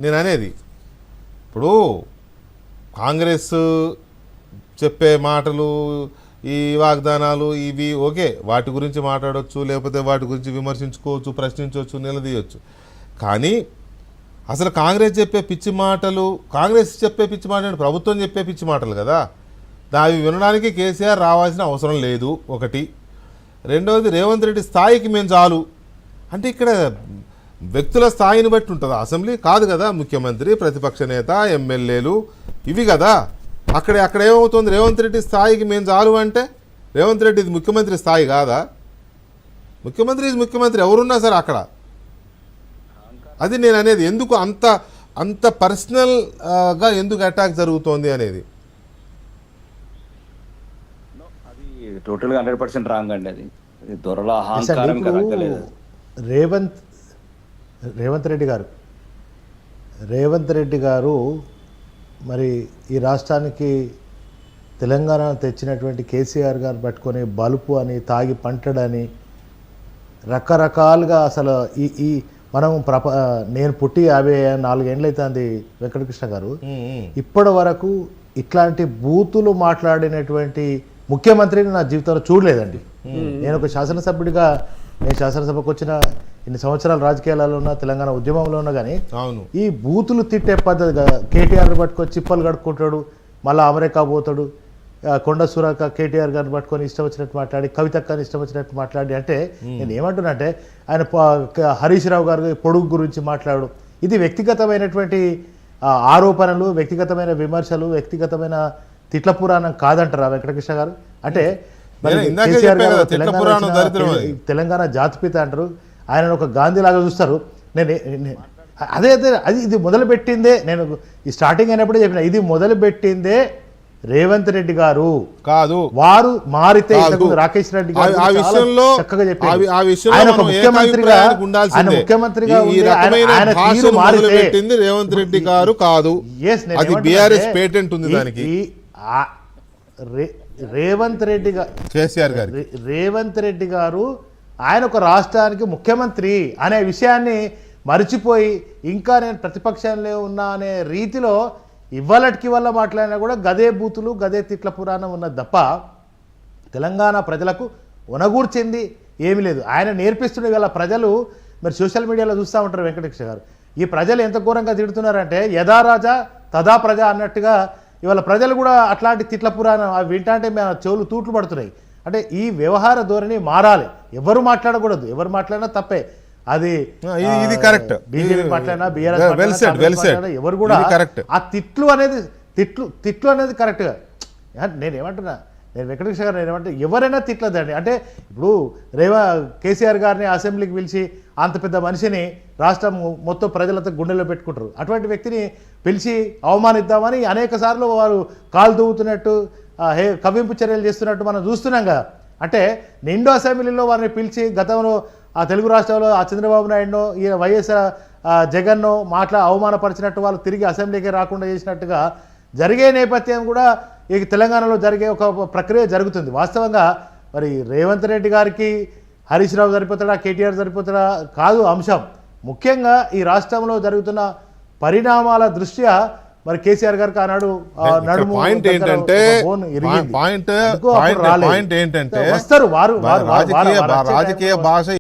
నేను అనేది. ఇప్పుడు కాంగ్రెస్ చెప్పే మాటలు, ఈ వాగ్దానాలు ఇవి ఓకే, వాటి గురించి మాట్లాడవచ్చు, లేకపోతే వాటి గురించి విమర్శించుకోవచ్చు, ప్రశ్నించవచ్చు, నిలదీయవచ్చు. కానీ అసలు కాంగ్రెస్ చెప్పే పిచ్చి మాటలు, కాంగ్రెస్ చెప్పే పిచ్చి మాటలు ప్రభుత్వం చెప్పే పిచ్చి మాటలు కదా, అవి వినడానికి కేసీఆర్ రావాల్సిన అవసరం లేదు ఒకటి. రెండవది, రేవంత్ రెడ్డి స్థాయికి మేము చాలు అంటే ఇక్కడ వ్యక్తుల స్థాయిని బట్టి ఉంటుంది. అసెంబ్లీ కాదు కదా, ముఖ్యమంత్రి, ప్రతిపక్ష నేత, ఎమ్మెల్యేలు ఇవి కదా. అక్కడ ఏమవుతుంది, రేవంత్ రెడ్డి స్థాయికి మేము చాలు అంటే రేవంత్ రెడ్డి ఇది ముఖ్యమంత్రి స్థాయి కాదా? ముఖ్యమంత్రి ఎవరున్నా సరే అక్కడ. అది నేను అనేది, ఎందుకు అంత పర్సనల్గా ఎందుకు అటాక్ జరుగుతోంది అనేది. అది టోటల్గా 100% రాంగ్ అండి. అది దొరల అహంకారం కలగలేదు. రేవంత్ రెడ్డి గారు మరి ఈ రాష్ట్రానికి తెలంగాణ తెచ్చినటువంటి కేసీఆర్ గారు పట్టుకొని బలుపు అని, తాగి పంటడని రకరకాలుగా అసలు ఈ మనం నేను పుట్టి 54 ఏళ్ళు అవుతుంది వెంకటకృష్ణ గారు, ఇప్పటి వరకు ఇట్లాంటి బూతులు మాట్లాడినటువంటి ముఖ్యమంత్రిని నా జీవితంలో చూడలేదండి. నేను ఒక శాసనసభ్యుడిగా, నేను శాసనసభకు వచ్చిన ఇన్ని సంవత్సరాలు రాజకీయాలలో ఉన్నా, తెలంగాణ ఉద్యమంలో ఉన్నా, కానీ ఈ బూతులు తిట్టే పద్ధతిగా కేటీఆర్ పట్టుకొని చిప్పలు కడుక్కుంటాడు, మళ్ళీ అమెరికా పోతాడు, కొండ సురాక కేటీఆర్ గారిని పట్టుకొని ఇష్టం వచ్చినట్టు మాట్లాడి, కవితక్కని ఇష్టం వచ్చినట్టు మాట్లాడి, అంటే నేను ఏమంటున్నా అంటే ఆయన హరీష్ రావు గారు పొడుగు గురించి మాట్లాడు. ఇది వ్యక్తిగతమైనటువంటి ఆరోపణలు, వ్యక్తిగతమైన విమర్శలు, వ్యక్తిగతమైన తిట్ల పురాణం కాదంటారా వెంకటకృష్ణ గారు? అంటే తెలంగాణ జాతిపిత అంటారు, ఆయన ఒక గాంధీలాగా చూస్తారు. అదే అది ఇది మొదలుపెట్టిందే, నేను ఈ స్టార్టింగ్ అయినప్పుడే చెప్పిన, ఇది మొదలుపెట్టిందే రేవంత్ రెడ్డి గారు కాదు, వారు మారితే రాకేష్ రెడ్డి గారు చక్కగా చెప్పారు. ఆయన ఒక ముఖ్యమంత్రిగా రేవంత్ రెడ్డి గారు కాదు, రేవంత్ రెడ్డి గారు ఆయన ఒక రాష్ట్రానికి ముఖ్యమంత్రి అనే విషయాన్ని మర్చిపోయి, ఇంకా నేను ప్రతిపక్షంలో ఉన్నా అనే రీతిలో ఇవ్వలటికి వల్ల మాట్లాడినా కూడా గదే బూతులు, గదే తిట్ల పురాణం ఉన్నది తప్ప తెలంగాణ ప్రజలకు ఉనగూర్చింది ఏమీ లేదు. ఆయన నేర్పిస్తున్న ఇవాళ ప్రజలు, మరి సోషల్ మీడియాలో చూస్తూ ఉంటారు వెంకటేశ్వర గారు, ఈ ప్రజలు ఎంత ఘోరంగా తిడుతున్నారంటే యథా రాజా తదా ప్రజ అన్నట్టుగా ఇవాళ ప్రజలు కూడా అట్లాంటి తిట్ల పురాణం అవి వింటా మా చెవులు తూట్లు పడుతున్నాయి. అంటే ఈ వ్యవహార ధోరణి మారాలి. ఎవరు మాట్లాడకూడదు, ఎవరు మాట్లాడినా తప్పే. అది ఇది కరెక్ట్. బీజేపీ మాట్లాడినా, బీఆర్ఎస్ ఎవరు కూడా ఆ తిట్లు అనేది కరెక్ట్గా. నేనేమంటున్నా, నేను వెంకటేశ్వర గారు నేనేమంటే ఎవరైనా తిట్లదండి. అంటే ఇప్పుడు కేసీఆర్ గారిని అసెంబ్లీకి పిలిచి అంత పెద్ద మనిషిని రాష్ట్రం మొత్తం ప్రజలతో గుండెల్లో పెట్టుకుంటారు. అటువంటి వ్యక్తిని పిలిచి అవమానిద్దామని అనేక సార్లు వారు కాలు దూవుతున్నట్టు, కవ్వింపు చర్యలు చేస్తున్నట్టు మనం చూస్తున్నాం కదా. అంటే నిండు అసెంబ్లీలో వారిని పిలిచి గతంలో ఆ తెలుగు రాష్ట్రాల్లో ఆ చంద్రబాబు నాయుడునో, ఈ వైఎస్ఆర్ జగన్ను అవమానపరిచినట్టు వాళ్ళు తిరిగి అసెంబ్లీకి రాకుండా చేసినట్టుగా జరిగే నేపథ్యం కూడా ఈ తెలంగాణలో జరిగే ఒక ప్రక్రియ జరుగుతుంది. వాస్తవంగా మరి రేవంత్ రెడ్డి గారికి హరీష్ రావు సరిపోతాడా, కేటీఆర్ సరిపోతాడా కాదు అంశం. ముఖ్యంగా ఈ రాష్ట్రంలో జరుగుతున్న పరిణామాల దృష్ట్యా మరి కేసీఆర్ గారికి ఆనాడు నడుము వస్తారు. వారు రాజకీయ భాష